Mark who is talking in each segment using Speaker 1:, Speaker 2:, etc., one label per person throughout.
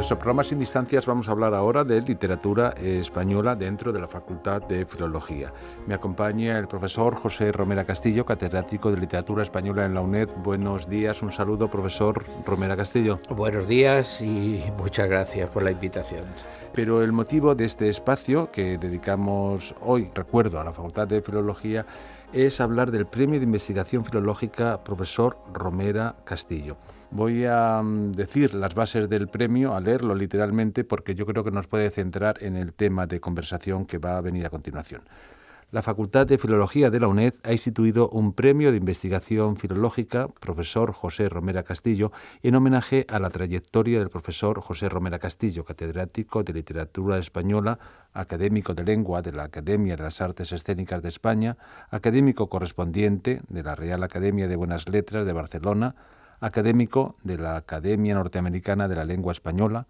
Speaker 1: nuestro programa Sin Distancias vamos a hablar ahora de literatura española dentro de la Facultad de Filología. Me acompaña el profesor José Romera Castillo, catedrático de Literatura Española en la UNED. Buenos días, un saludo, profesor Romera Castillo.
Speaker 2: Buenos días y muchas gracias por la invitación.
Speaker 1: Pero el motivo de este espacio que dedicamos hoy, recuerdo, a la Facultad de Filología, es hablar del Premio de Investigación Filológica Profesor Romera Castillo. Voy a decir las bases del premio, a leerlo literalmente, porque yo creo que nos puede centrar en el tema de conversación que va a venir a continuación. La Facultad de Filología de la UNED ha instituido un premio de investigación filológica, profesor José Romera Castillo, en homenaje a la trayectoria del profesor José Romera Castillo, catedrático de Literatura Española, académico de Lengua de la Academia de las Artes Escénicas de España, académico correspondiente de la Real Academia de Buenas Letras de Barcelona, académico de la Academia Norteamericana de la Lengua Española,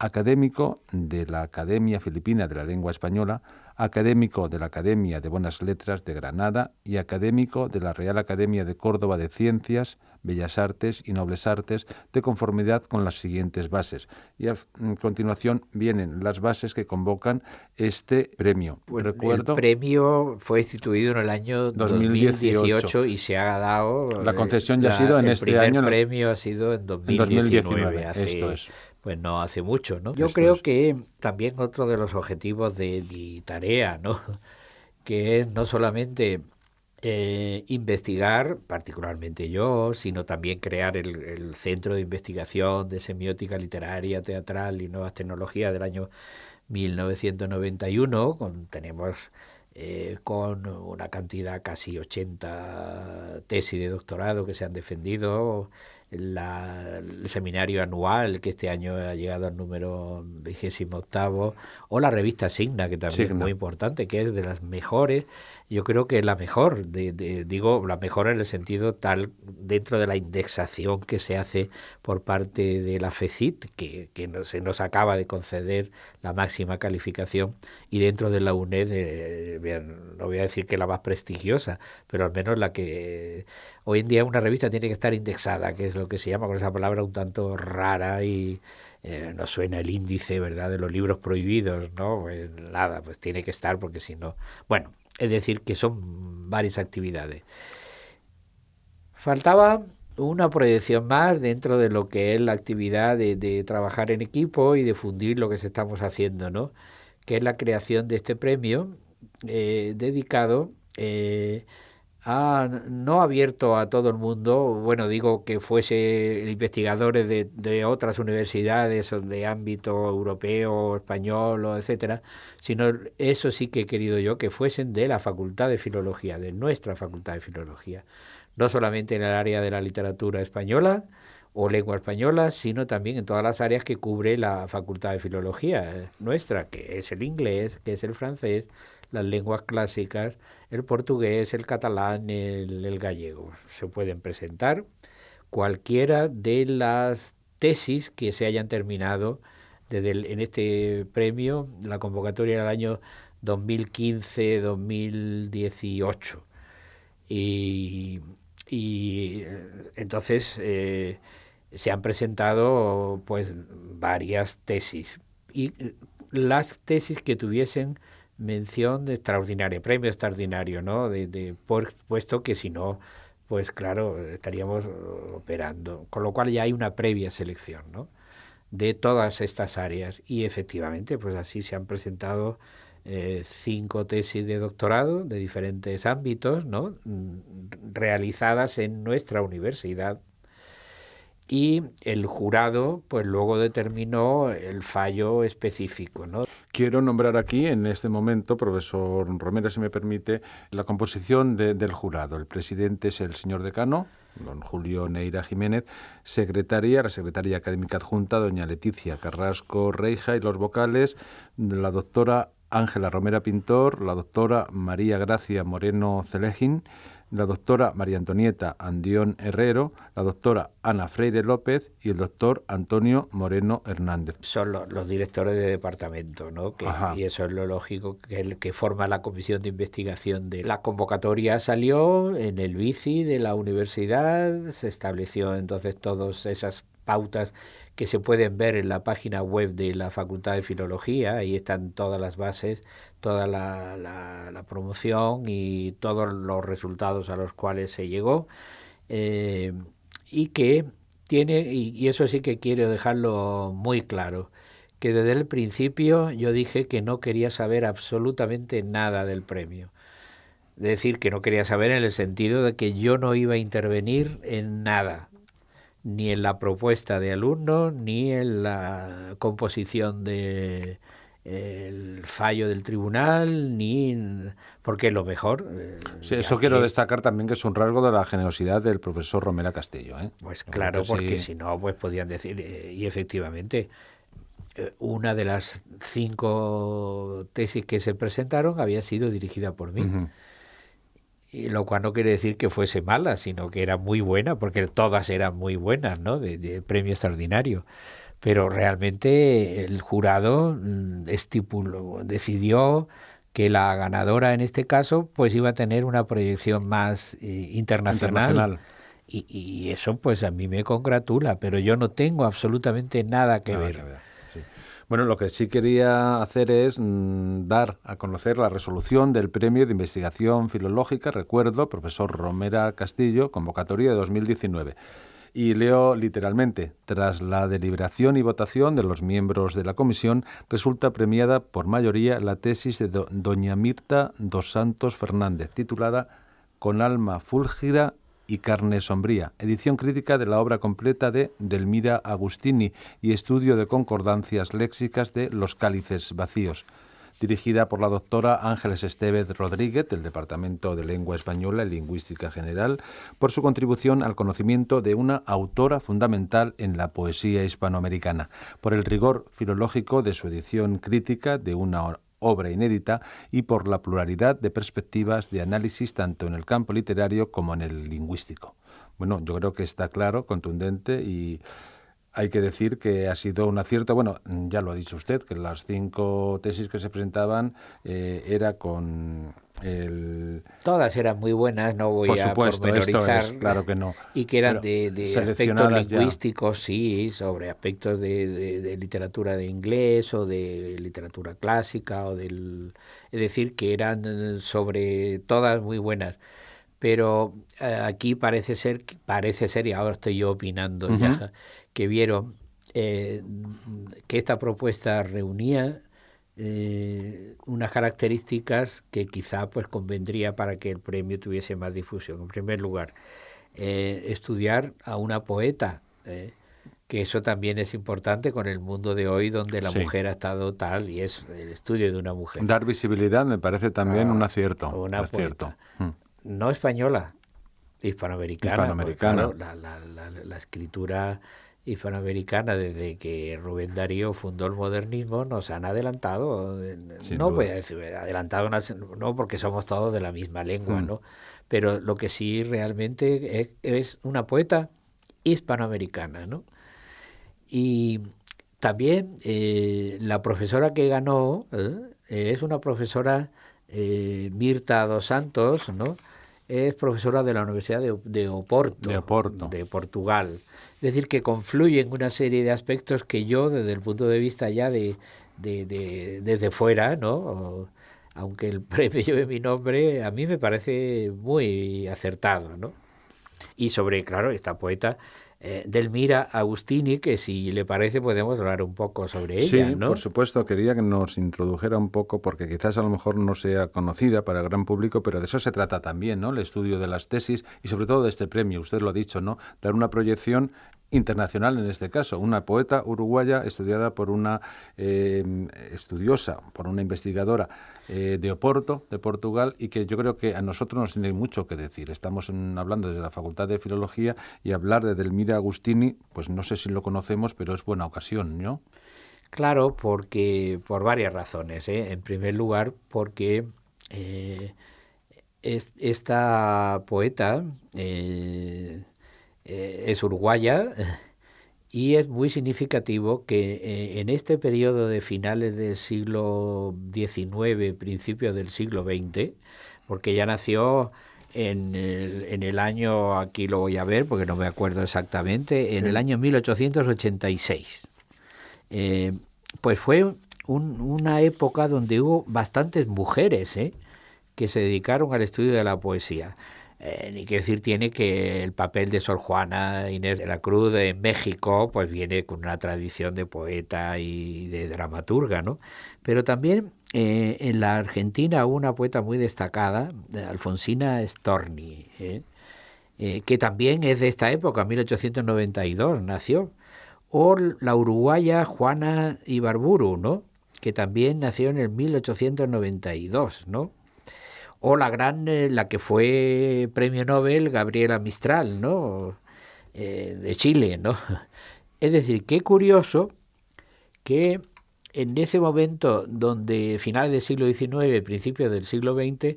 Speaker 1: académico de la Academia Filipina de la Lengua Española, académico de la Academia de Buenas Letras de Granada y académico de la Real Academia de Córdoba de Ciencias, Bellas Artes y Nobles Artes, de conformidad con las siguientes bases. Y a continuación vienen las bases que convocan este premio.
Speaker 2: Bueno, el premio fue instituido en el año 2018 y se ha dado...
Speaker 1: La concesión ya ha sido en este año.
Speaker 2: El primer premio ha sido en 2019.
Speaker 1: Esto es.
Speaker 2: Pues no hace mucho, ¿no? Yo creo que también otro de los objetivos de mi tarea, ¿no? Que es no solamente investigar, particularmente yo, sino también crear el Centro de Investigación de Semiótica Literaria, Teatral y Nuevas Tecnologías del año 1991. Tenemos con una cantidad casi 80 tesis de doctorado que se han defendido, el seminario anual que este año ha llegado al número 28, o la revista Signa, que también es muy importante, que es de las mejores. Yo creo que la mejor, digo la mejor en el sentido tal, dentro de la indexación que se hace por parte de la FECIT, que se nos acaba de conceder la máxima calificación, y dentro de la UNED, no voy a decir que la más prestigiosa, pero al menos la que hoy en día una revista tiene que estar indexada, que es lo que se llama, con esa palabra un tanto rara y nos suena el índice, ¿verdad?, de los libros prohibidos, ¿no? Pues nada, pues tiene que estar, porque si no... Bueno, es decir, que son varias actividades. Faltaba una proyección más dentro de lo que es la actividad de trabajar en equipo y difundir lo que estamos haciendo, ¿no? Que es la creación de este premio dedicado... no abierto a todo el mundo, bueno, digo que fuese investigadores de otras universidades o de ámbito europeo, español, o etcétera, sino eso sí que he querido yo, que fuesen de la Facultad de Filología, de nuestra Facultad de Filología, no solamente en el área de la literatura española o lengua española, sino también en todas las áreas que cubre la Facultad de Filología nuestra, que es el inglés, que es el francés, las lenguas clásicas, el portugués, el catalán, el gallego. Se pueden presentar cualquiera de las tesis que se hayan terminado en este premio, la convocatoria del año 2015-2018. Y entonces se han presentado pues varias tesis. Y las tesis que tuviesen mención de extraordinaria, premio extraordinario, ¿no? Puesto que si no, pues claro, estaríamos operando. Con lo cual ya hay una previa selección, ¿no?, de todas estas áreas. Y efectivamente, pues así se han presentado 5 tesis de doctorado de diferentes ámbitos, ¿no?, realizadas en nuestra universidad. Y el jurado, pues luego determinó el fallo específico, ¿no?
Speaker 1: Quiero nombrar aquí, en este momento, profesor Romera, si me permite, la composición del jurado. El presidente es el señor decano, don Julio Neira Jiménez, la secretaria académica adjunta, doña Leticia Carrasco Reija, y los vocales, la doctora Ángela Romera Pintor, la doctora María Gracia Moreno Celejín, la doctora María Antonieta Andión Herrero, la doctora Ana Freire López y el doctor Antonio Moreno Hernández.
Speaker 2: Son los directores de departamento, ¿no? Y eso es lo lógico, que el que forma la comisión de investigación. La convocatoria salió en el BICI de la universidad, se estableció entonces todas esas pautas que se pueden ver en la página web de la Facultad de Filología. Ahí están todas las bases, toda la promoción y todos los resultados a los cuales se llegó, eh, y que tiene, y eso sí que quiero dejarlo muy claro, que desde el principio yo dije que no quería saber absolutamente nada del premio. Es decir, que no quería saber en el sentido de que yo no iba a intervenir en nada, ni en la propuesta de alumnos, ni en la composición de el fallo del tribunal, porque lo mejor,
Speaker 1: Sí, eso quiero destacar también, que es un rasgo de la generosidad del profesor Romera Castillo, ¿eh?
Speaker 2: Pues claro, porque si no, pues podían decir, y efectivamente, una de las 5 tesis que se presentaron había sido dirigida por mí.
Speaker 1: Uh-huh.
Speaker 2: Y lo cual no quiere decir que fuese mala, sino que era muy buena, porque todas eran muy buenas, ¿no? De premio extraordinario. Pero realmente el jurado decidió que la ganadora en este caso pues iba a tener una proyección más internacional. Y eso pues a mí me congratula, pero yo no tengo absolutamente nada que ver.
Speaker 1: Sí. Bueno, lo que sí quería hacer es dar a conocer la resolución del Premio de Investigación Filológica, recuerdo, profesor Romera Castillo, convocatoria de 2019. Y leo literalmente: tras la deliberación y votación de los miembros de la comisión, resulta premiada por mayoría la tesis de doña Mirta dos Santos Fernández, titulada Con alma fúlgida y carne sombría, edición crítica de la obra completa de Delmira Agustini y estudio de concordancias léxicas de Los cálices vacíos, dirigida por la doctora Ángeles Estevez Rodríguez, del Departamento de Lengua Española y Lingüística General, por su contribución al conocimiento de una autora fundamental en la poesía hispanoamericana, por el rigor filológico de su edición crítica de una obra inédita y por la pluralidad de perspectivas de análisis tanto en el campo literario como en el lingüístico. Bueno, yo creo que está claro, contundente, y hay que decir que ha sido un acierto. Bueno, ya lo ha dicho usted, que las 5 tesis que se presentaban era con el...
Speaker 2: Todas eran muy buenas, no voy a pormenorizar.
Speaker 1: Esto es, claro que no.
Speaker 2: Y que eran de aspectos lingüísticos, ya. Sí, sobre aspectos de literatura de inglés o de literatura clásica, es decir, que eran sobre todas muy buenas. Pero aquí parece ser, y ahora estoy yo opinando ya, que vieron que esta propuesta reunía unas características que quizá pues convendría para que el premio tuviese más difusión. En primer lugar, estudiar a una poeta, que eso también es importante con el mundo de hoy, donde la mujer ha estado tal, y es el estudio de una mujer.
Speaker 1: Dar visibilidad me parece también un acierto.
Speaker 2: Una poeta. No española, hispanoamericana. Claro, la escritura hispanoamericana, desde que Rubén Darío fundó el modernismo, nos han adelantado. No voy a decir adelantado, no, porque somos todos de la misma lengua, ¿no? Pero lo que sí realmente es una poeta hispanoamericana, ¿no? Y también la profesora que ganó es una profesora, Mirta dos Santos, ¿no? Es profesora de la Universidad de Oporto, de Portugal. Es decir, que confluyen una serie de aspectos que yo, desde el punto de vista ya desde fuera, ¿no? Aunque el premio lleve mi nombre, a mí me parece muy acertado, ¿no? Y sobre, claro, esta poeta Delmira Agustini, que si le parece podemos hablar un poco sobre ella,
Speaker 1: sí,
Speaker 2: ¿no?
Speaker 1: Por supuesto, quería que nos introdujera un poco, porque quizás a lo mejor no sea conocida para el gran público, pero de eso se trata también, ¿no? El estudio de las tesis y sobre todo de este premio, usted lo ha dicho, ¿no? Dar una proyección internacional en este caso, una poeta uruguaya estudiada por una estudiosa, por una investigadora de Oporto, de Portugal, y que yo creo que a nosotros nos tiene mucho que decir. Estamos hablando desde la Facultad de Filología, y hablar de Delmira Agustini, pues no sé si lo conocemos, pero es buena ocasión, ¿no?
Speaker 2: Claro, porque por varias razones, ¿eh? En primer lugar, porque esta poeta es uruguaya, y es muy significativo que en este periodo de finales del siglo XIX, principios del siglo XX, porque ella nació en el año, aquí lo voy a ver porque no me acuerdo exactamente, en el año 1886. Pues fue una época donde hubo bastantes mujeres, que se dedicaron al estudio de la poesía. Ni que decir tiene que el papel de Sor Juana Inés de la Cruz en México pues viene con una tradición de poeta y de dramaturga, ¿no? Pero también en la Argentina hubo una poeta muy destacada, Alfonsina Storni, que también es de esta época, 1892 nació. O la uruguaya Juana Ibarburu, ¿no? Que también nació en el 1892, ¿no? O la que fue premio Nobel, Gabriela Mistral, ¿no? De Chile, ¿no? Es decir, qué curioso que en ese momento donde finales del siglo XIX, principios del siglo XX,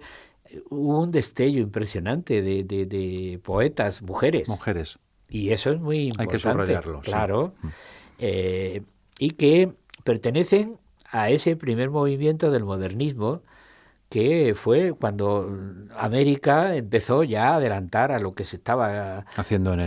Speaker 2: hubo un destello impresionante de poetas, mujeres.
Speaker 1: Mujeres.
Speaker 2: Y eso es muy importante.
Speaker 1: Hay que subrayarlo.
Speaker 2: Claro.
Speaker 1: Sí.
Speaker 2: Y que pertenecen a ese primer movimiento del modernismo, que fue cuando América empezó ya a adelantar a lo que se estaba
Speaker 1: haciendo en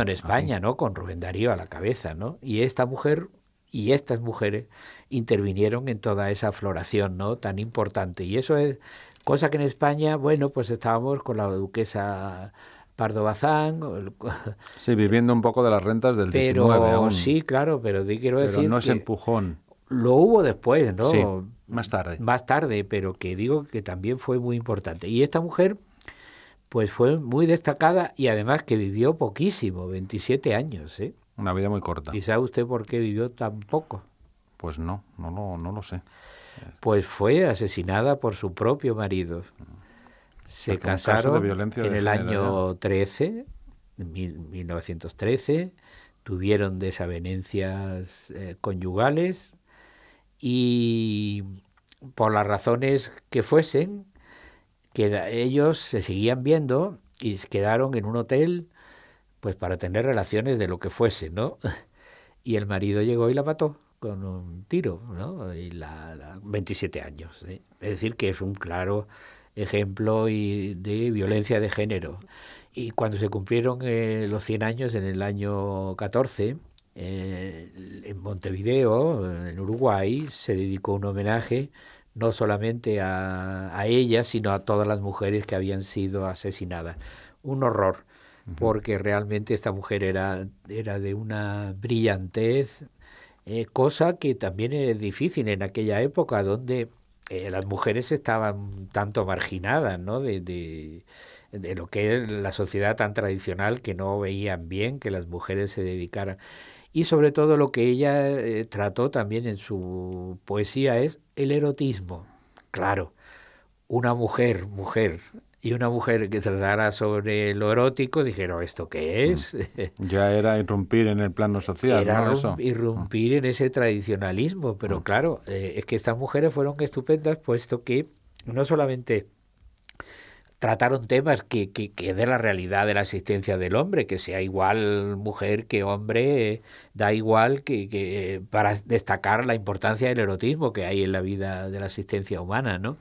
Speaker 1: España,
Speaker 2: ¿no? Con Rubén Darío a la cabeza, ¿no? Y esta mujer y estas mujeres intervinieron en toda esa floración, ¿no? Tan importante. Y eso es cosa que en España, bueno, pues estábamos con la duquesa Pardo Bazán.
Speaker 1: Sí, viviendo un poco de las rentas del 19 aún.
Speaker 2: Sí, claro, pero quiero decir
Speaker 1: no es empujón.
Speaker 2: Lo hubo después, ¿no?
Speaker 1: Sí, más tarde.
Speaker 2: Más tarde, pero que digo que también fue muy importante. Y esta mujer, pues fue muy destacada y además que vivió poquísimo, 27 años, ¿eh?
Speaker 1: Una vida muy corta.
Speaker 2: ¿Y sabe usted por qué vivió tan poco?
Speaker 1: Pues no lo sé.
Speaker 2: Pues fue asesinada por su propio marido. Se casaron en el año 13, 1913, tuvieron desavenencias conyugales y por las razones que fuesen, ellos se seguían viendo y se quedaron en un hotel pues para tener relaciones de lo que fuese, ¿no? Y el marido llegó y la mató con un tiro, ¿no? Y 27 años, ¿eh? Es decir, que es un claro ejemplo de violencia de género. Y cuando se cumplieron los 100 años, en el año 14, en Montevideo, en Uruguay, se dedicó un homenaje no solamente a ella, sino a todas las mujeres que habían sido asesinadas. Un horror, porque realmente esta mujer era de una brillantez, cosa que también es difícil en aquella época donde las mujeres estaban tanto marginadas, ¿no? de lo que es la sociedad tan tradicional, que no veían bien que las mujeres se dedicaran. Y sobre todo lo que ella trató también en su poesía es el erotismo. Claro, una mujer y una mujer que tratara sobre lo erótico, dijeron, ¿esto qué es?
Speaker 1: Ya era irrumpir en el plano social,
Speaker 2: era,
Speaker 1: ¿no? Eso.
Speaker 2: Irrumpir en ese tradicionalismo, pero claro, es que estas mujeres fueron estupendas, puesto que no solamente trataron temas que de la realidad de la existencia del hombre, que sea igual mujer que hombre, da igual que para destacar la importancia del erotismo que hay en la vida de la existencia humana, ¿no?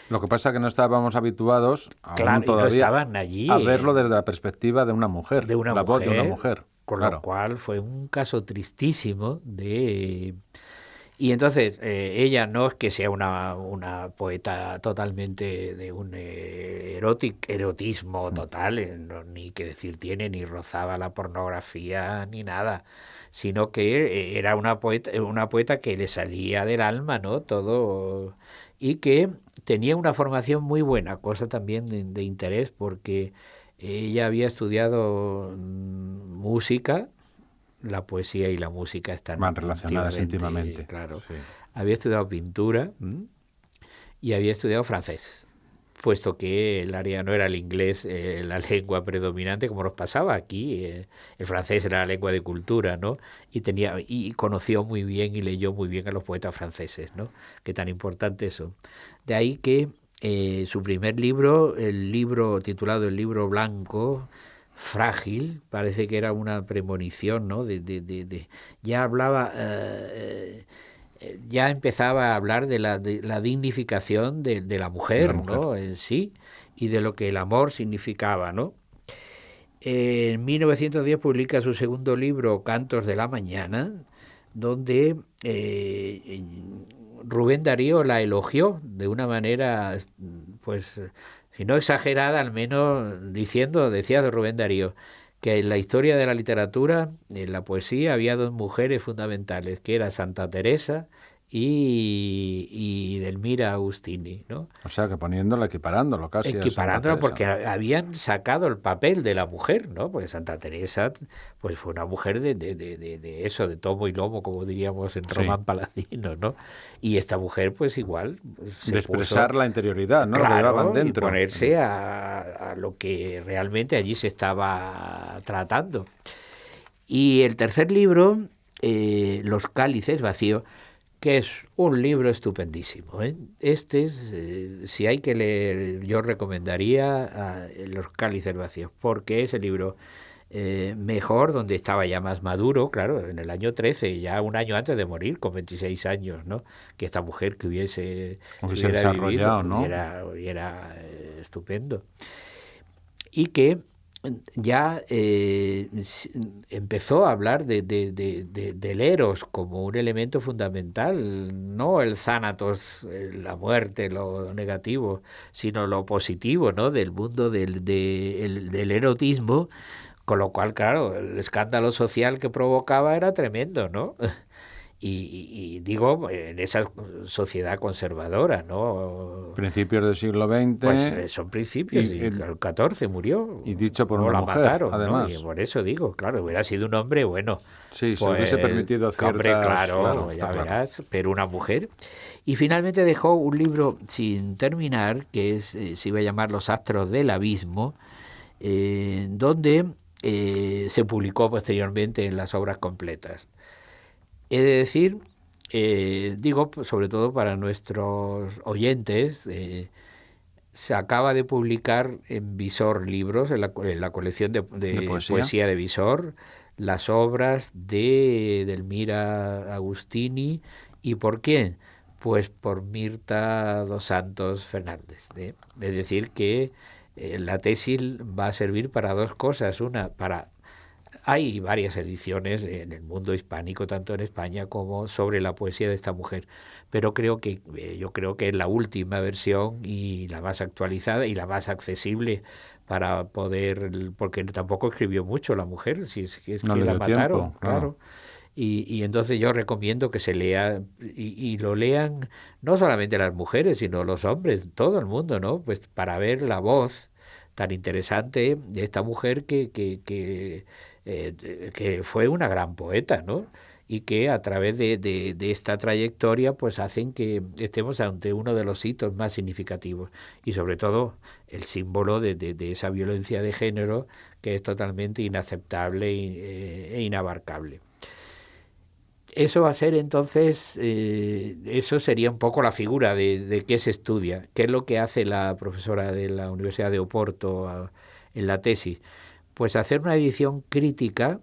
Speaker 1: Lo que pasa es que no estábamos habituados aún todavía
Speaker 2: no estaban allí,
Speaker 1: a verlo desde la perspectiva de una mujer,
Speaker 2: voz
Speaker 1: de una mujer.
Speaker 2: Con lo cual fue un caso tristísimo de... Y entonces ella no es que sea una poeta totalmente de un erotismo total, ni que decir tiene, ni rozaba la pornografía ni nada, sino que era una poeta que le salía del alma, ¿no? Todo, y que tenía una formación muy buena, cosa también de interés, porque ella había estudiado música. La poesía y la música están
Speaker 1: más relacionadas íntimamente.
Speaker 2: Claro.
Speaker 1: Sí.
Speaker 2: Había estudiado pintura y había estudiado francés, puesto que el área no era el inglés la lengua predominante, como nos pasaba aquí. El francés era la lengua de cultura, ¿no? Y conoció muy bien y leyó muy bien a los poetas franceses, ¿no? Que tan importante eso. De ahí que su primer libro, el libro titulado El Libro Blanco, Frágil, parece que era una premonición, ¿no? Ya hablaba, ya empezaba a hablar de la dignificación de la mujer, ¿no? En sí, y de lo que el amor significaba, ¿no? En 1910 publica su segundo libro, Cantos de la Mañana, donde Rubén Darío la elogió de una manera, pues, si no exagerada, al menos decía de Rubén Darío, que en la historia de la literatura, en la poesía, había dos mujeres fundamentales, que era Santa Teresa y Delmira Agustini, ¿no?
Speaker 1: O sea, que poniéndola, equiparándolo casi a Santa
Speaker 2: Equiparándola
Speaker 1: Teresa.
Speaker 2: porque habían sacado el papel de la mujer, ¿no? Porque Santa Teresa pues fue una mujer de eso, de tomo y lomo, como diríamos en
Speaker 1: Sí.
Speaker 2: Román Palacino, ¿no? Y esta mujer pues igual
Speaker 1: De expresar la interioridad, ¿no? Lo que
Speaker 2: claro,
Speaker 1: llevaban
Speaker 2: y
Speaker 1: dentro.
Speaker 2: ponerse a lo que realmente allí se estaba tratando. Y el tercer libro, Los cálices vacíos, que es un libro estupendísimo, ¿eh? Este es, si hay que leer, yo recomendaría Los cálices vacíos, porque es el libro mejor, donde estaba ya más maduro, claro, en el año 13, ya un año antes de morir, con 26 años, ¿no? Que esta mujer que hubiera
Speaker 1: desarrollado,
Speaker 2: vivido,
Speaker 1: ¿no?
Speaker 2: hubiera estupendo. Y que ya empezó a hablar del eros como un elemento fundamental, no el thanatos, la muerte, lo negativo, sino lo positivo, ¿no? Del mundo del erotismo, con lo cual, claro, el escándalo social que provocaba era tremendo, ¿no? Y digo, en esa sociedad conservadora, ¿no?
Speaker 1: Principios del siglo XX.
Speaker 2: Pues son principios, y el 14 murió.
Speaker 1: Y dicho por
Speaker 2: o
Speaker 1: una
Speaker 2: la
Speaker 1: mujer,
Speaker 2: mataron,
Speaker 1: además.
Speaker 2: ¿no? Y por eso digo, claro, hubiera sido un hombre, bueno.
Speaker 1: Sí, se
Speaker 2: pues,
Speaker 1: hubiese permitido ciertas...
Speaker 2: hombre, claro, ya
Speaker 1: claro.
Speaker 2: verás, pero una mujer. Y finalmente dejó un libro sin terminar, que se iba a llamar Los astros del abismo, donde se publicó posteriormente en las obras completas. He de decir, digo, sobre todo para nuestros oyentes, se acaba de publicar en Visor Libros, en la colección de poesía de Visor, las obras de Delmira Agustini. ¿Y por quién? Pues por Mirta dos Santos Fernández. Es decir, que la tesis va a servir para dos cosas. Una, hay varias ediciones en el mundo hispánico, tanto en España como sobre la poesía de esta mujer, pero yo creo que es la última versión y la más actualizada y la más accesible para poder, porque tampoco escribió mucho la mujer, si es que
Speaker 1: no
Speaker 2: la mataron,
Speaker 1: tiempo,
Speaker 2: claro. Y entonces yo recomiendo que se lea y lo lean no solamente las mujeres, sino los hombres, todo el mundo, ¿no? Pues para ver la voz tan interesante de esta mujer que fue una gran poeta, ¿no? Y que a través de esta trayectoria pues hacen que estemos ante uno de los hitos más significativos y sobre todo el símbolo de esa violencia de género que es totalmente inaceptable e inabarcable. Eso va a ser entonces, eso sería un poco la figura de qué se estudia, qué es lo que hace la profesora de la Universidad de Oporto en la tesis. Pues hacer una edición crítica,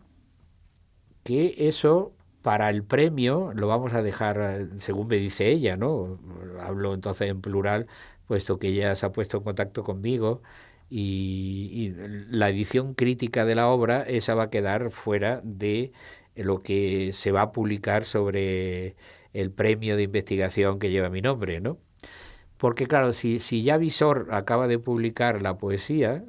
Speaker 2: que eso para el premio lo vamos a dejar, según me dice ella, ¿no? Hablo entonces en plural, puesto que ella se ha puesto en contacto conmigo, y la edición crítica de la obra, esa va a quedar fuera de lo que se va a publicar sobre el premio de investigación que lleva mi nombre, ¿no? Porque claro, si ya Visor acaba de publicar la poesía,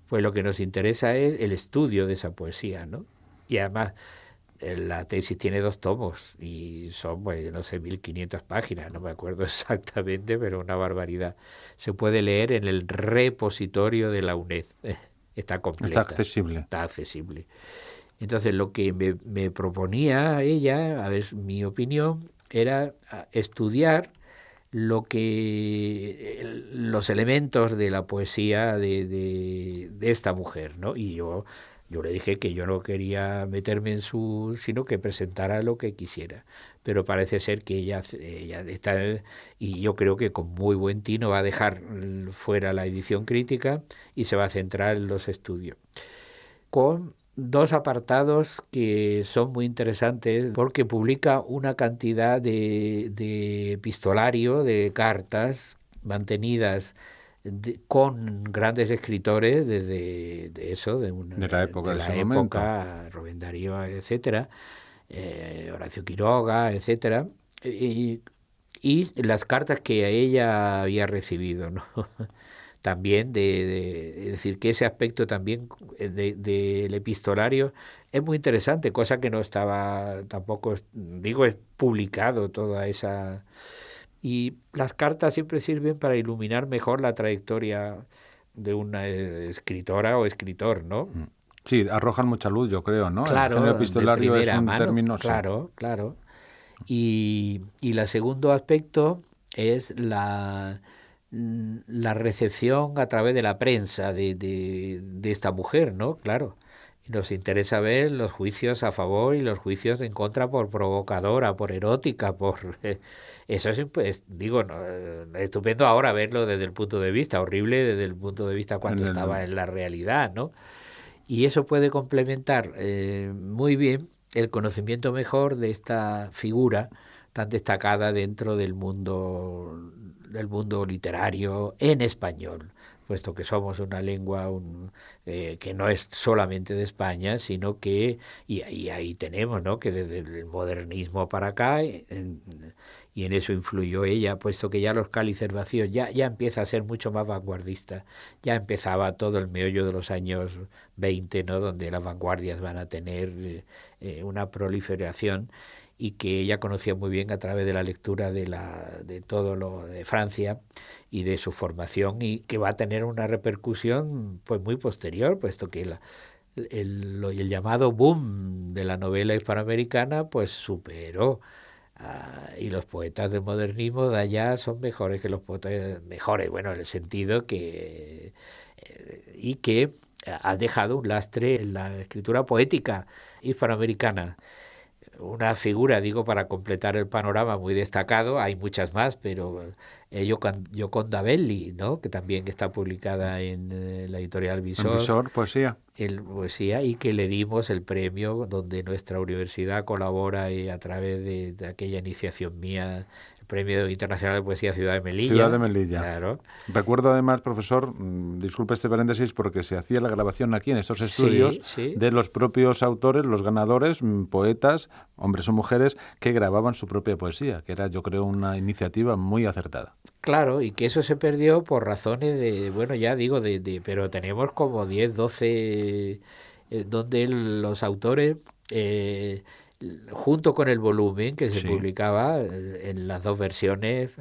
Speaker 2: pues lo que nos interesa es el estudio de esa poesía, ¿no? Y además la tesis tiene 2 tomos y son, pues, no sé, 1500 páginas, no me acuerdo exactamente, pero una barbaridad. Se puede leer en el repositorio de la UNED. Está completa. Está accesible. Entonces lo que me proponía ella, a ver, mi opinión, era estudiar los elementos de la poesía de esta mujer, ¿no? Y yo le dije que yo no quería meterme sino que presentara lo que quisiera. Pero parece ser que ella está, y yo creo que con muy buen tino va a dejar fuera la edición crítica y se va a centrar en los estudios. Con 2 apartados que son muy interesantes, porque publica una cantidad de epistolario, de cartas mantenidas con grandes escritores de
Speaker 1: la época,
Speaker 2: de
Speaker 1: de
Speaker 2: la
Speaker 1: ese
Speaker 2: época, Rubén Darío, etcétera, Horacio Quiroga, etcétera, y las cartas que ella había recibido, ¿no? También es decir, que ese aspecto también del epistolario es muy interesante, cosa que no estaba tampoco, digo, es momento toda esa... Y las cartas siempre sirven para iluminar mejor la trayectoria de una escritora o escritor, ¿no?
Speaker 1: Sí, arrojan mucha luz, yo creo, ¿no? El género
Speaker 2: Claro, de
Speaker 1: epistolario es
Speaker 2: primera
Speaker 1: un
Speaker 2: mano,
Speaker 1: término, sí.
Speaker 2: claro, claro. Y el segundo aspecto es la recepción a través de la prensa de esta mujer, ¿no? Claro. Y nos interesa ver los juicios a favor y los juicios en contra por provocadora, por erótica, por... eso es, pues, digo, no, estupendo ahora verlo desde el punto de vista, horrible desde el punto de vista cuando estaba en la realidad, ¿no? Y eso puede complementar muy bien el conocimiento mejor de esta figura tan destacada dentro del mundo literario en español, puesto que somos una lengua que no es solamente de España, sino que, y ahí tenemos, ¿no?, que desde el modernismo para acá, y en eso influyó ella, puesto que ya los Cálices Vacíos ya empieza a ser mucho más vanguardista, ya empezaba todo el meollo de los años 20, ¿no?, donde las vanguardias van a tener una proliferación, y que ella conocía muy bien a través de la lectura de todo lo de Francia y de su formación, y que va a tener una repercusión pues muy posterior, puesto que el llamado boom de la novela hispanoamericana pues superó. Y los poetas del modernismo de allá son mejores que los poetas, mejores, bueno, en el sentido que y que ha dejado un lastre en la escritura poética hispanoamericana. Una figura, digo, para completar el panorama muy destacado, hay muchas más, pero Gioconda Belli, ¿no?, que también está publicada en la editorial
Speaker 1: En Visor, poesía.
Speaker 2: Poesía, y que le dimos el premio donde nuestra universidad colabora a través de aquella iniciación mía, el Premio Internacional de Poesía Ciudad de Melilla.
Speaker 1: Ciudad de Melilla.
Speaker 2: Claro.
Speaker 1: Recuerdo además, profesor, disculpe este paréntesis, porque se hacía la grabación aquí en estos estudios de los propios autores, los ganadores, poetas, hombres o mujeres, que grababan su propia poesía, que era, yo creo, una iniciativa muy acertada.
Speaker 2: Claro, y que eso se perdió por razones de, bueno, ya digo, pero tenemos como 10, 12, donde los autores, junto con el volumen que se publicaba en las dos versiones,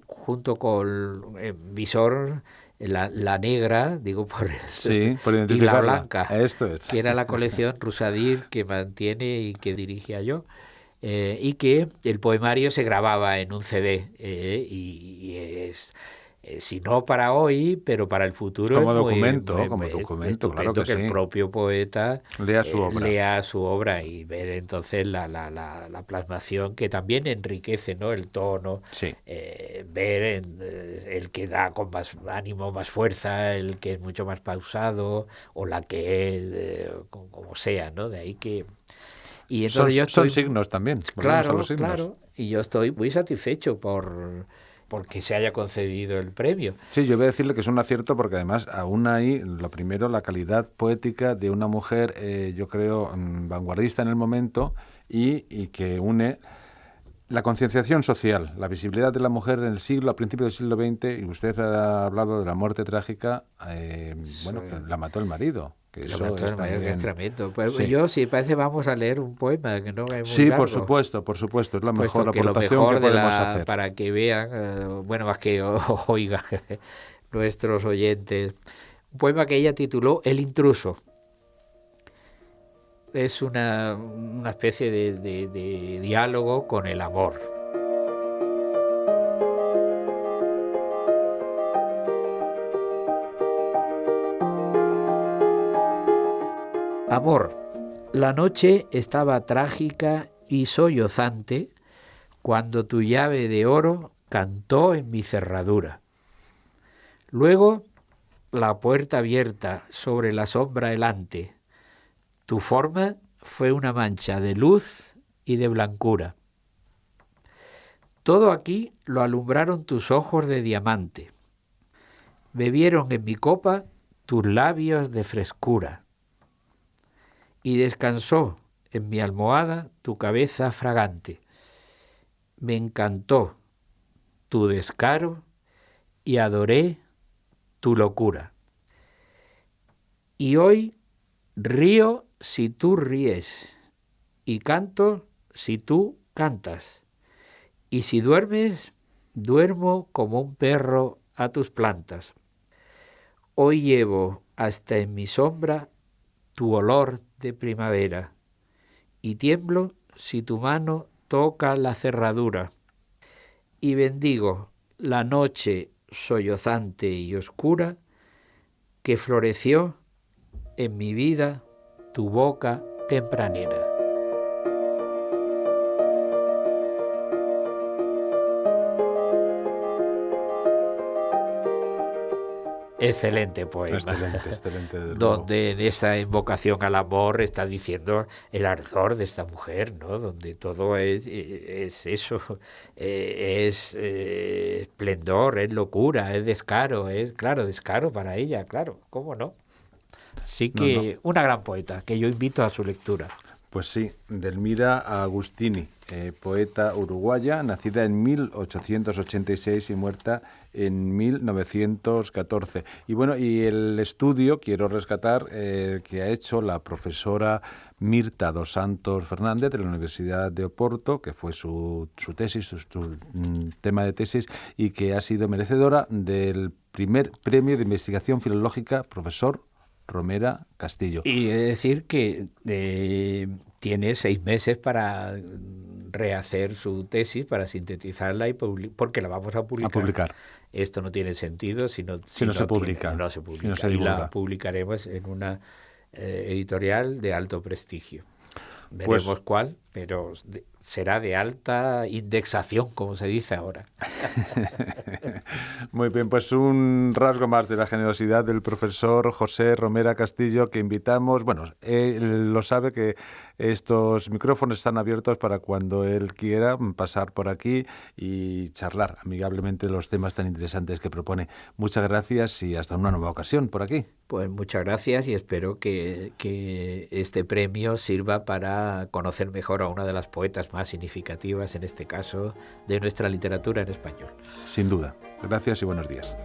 Speaker 2: junto con Visor, la negra, digo, por
Speaker 1: identificarla,
Speaker 2: y la blanca,
Speaker 1: esto es,
Speaker 2: que era la colección Rusadir que mantiene y que dirigía yo. Y que el poemario se grababa en un CD, y es, si no para hoy, pero para el futuro
Speaker 1: como
Speaker 2: es
Speaker 1: documento,
Speaker 2: claro que el propio poeta lea su obra y ver entonces la plasmación, que también enriquece, ¿no?, el tono, ver el que da con más ánimo, más fuerza, el que es mucho más pausado, o la que es como sea, ¿no? De ahí que... Y entonces
Speaker 1: son signos también.
Speaker 2: Claro, y yo estoy muy satisfecho porque se haya concedido el premio.
Speaker 1: Sí, yo voy a decirle que es un acierto, porque además aún hay, lo primero, la calidad poética de una mujer, yo creo, vanguardista en el momento, y que une la concienciación social, la visibilidad de la mujer en el siglo, a principios del siglo XX, y usted ha hablado de la muerte trágica, que la mató el marido. Que eso es también...
Speaker 2: es tremendo. Pues yo, si parece, vamos a leer un poema que no es muy
Speaker 1: largo. Por supuesto, es la mejor aportación que podemos hacer.
Speaker 2: Para que vean, más que oigan nuestros oyentes, un poema que ella tituló El intruso. Es una especie de diálogo con el amor. Amor, la noche estaba trágica y sollozante cuando tu llave de oro cantó en mi cerradura. Luego, la puerta abierta sobre la sombra helante. Tu forma fue una mancha de luz y de blancura. Todo aquí lo alumbraron tus ojos de diamante, bebieron en mi copa tus labios de frescura, y descansó en mi almohada tu cabeza fragante. Me encantó tu descaro y adoré tu locura. Y hoy río si tú ríes, y canto si tú cantas. Y si duermes, duermo como un perro a tus plantas. Hoy llevo hasta en mi sombra tu olor de primavera, y tiemblo si tu mano toca la cerradura. Y bendigo la noche sollozante y oscura que floreció en mi vida tu boca tempranera. Excelente poema.
Speaker 1: Excelente.
Speaker 2: Donde en esa invocación al amor está diciendo el ardor de esta mujer, ¿no? Donde todo es eso, es esplendor, es locura, es descaro, es, claro, descaro para ella, claro, ¿cómo no? Sí que una gran poeta, que yo invito a su lectura.
Speaker 1: Pues sí, Delmira Agustini, poeta uruguaya, nacida en 1886 y muerta en 1914. Y bueno, y el estudio, quiero rescatar, que ha hecho la profesora Mirta dos Santos Fernández de la Universidad de Oporto, que fue su tesis, su tema de tesis, y que ha sido merecedora del primer premio de investigación filológica profesor Romera Castillo.
Speaker 2: Y he de decir que tiene 6 meses para rehacer su tesis, para sintetizarla, y porque la vamos a publicar. Esto no tiene sentido si no se publica. No se publica. Si no se divulga. Y la publicaremos en una editorial de alto prestigio. Veremos cuál, pero será de alta indexación, como se dice ahora.
Speaker 1: Muy bien, pues un rasgo más de la generosidad del profesor José Romera Castillo, que invitamos. Bueno, él lo sabe, que estos micrófonos están abiertos para cuando él quiera pasar por aquí y charlar amigablemente los temas tan interesantes que propone. Muchas gracias y hasta una nueva ocasión por aquí.
Speaker 2: Pues muchas gracias y espero que este premio sirva para conocer mejor a una de las poetas más significativas, en este caso, de nuestra literatura en español.
Speaker 1: Sin duda. Gracias y buenos días.